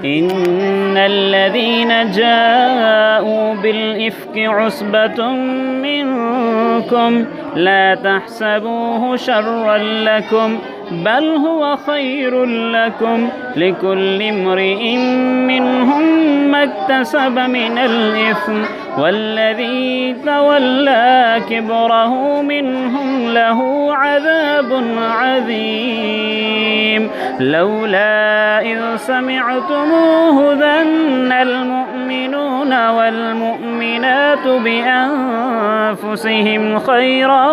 إن الذين جاءوا بالإفك عصبة منكم لا تحسبوه شرا لكم بل هو خير لكم لكل امرئ منهم ما اكتسب من الإثم والذي تولى كبره منهم له عذاب عظيم لولا إذ سمعتموه ظن المؤمنون والمؤمنات بأنفسهم خيرا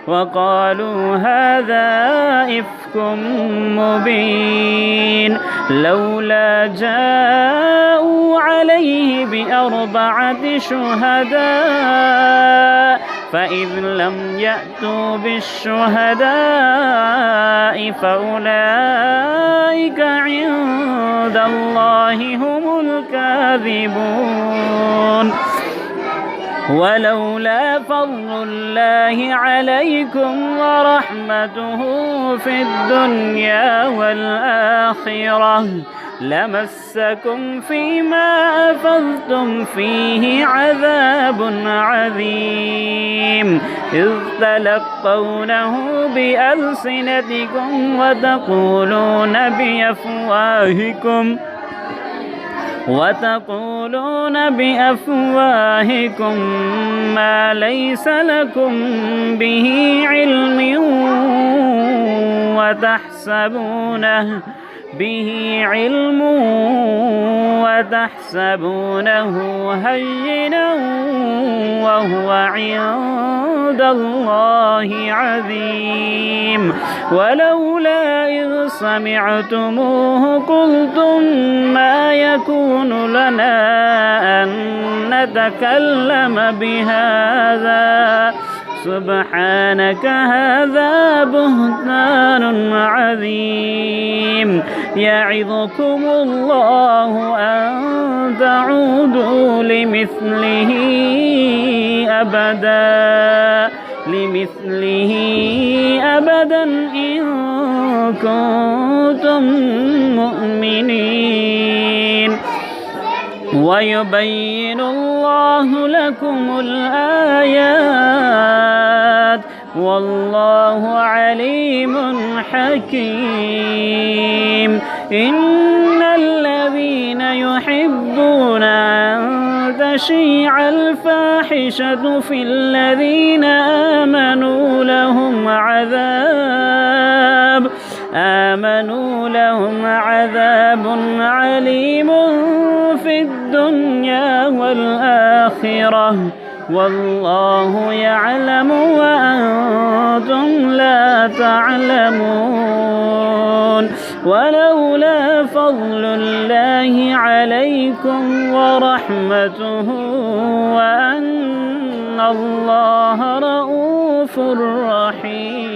وقالوا هذا إفك مبين لولا جاءوا عليه بأربعة شهداء فإذ لم يأتوا بالشهداء فأولئك عند الله هم الكاذبون ولولا فضل الله عليكم ورحمته في الدنيا والآخرة لمسكم فيما أفضتم فيه عذاب عظيم إذ تلقونه بألسنتكم وتقولون بأفواهكم ما ليس لكم به علم وتحسبونه هينا وهو عند الله عظيم ولولا إذ سمعتموه قلتم ما يكون لنا أن نتكلم بهذا سبحانك هذا بهتان عظيم يعظكم الله أن تعودوا لمثله أبدا إن كنتم مؤمنين ويبين الله لكم الآيات والله عليم حكيم إن الذين يحبون أن تشيع الفاحشة في الذين آمنوا لهم عذاب عليم في الدنيا والآخرة والله يعلم وأنتم لا تعلمون ولولا فضل الله عليكم ورحمته وأن الله رؤوف رحيم.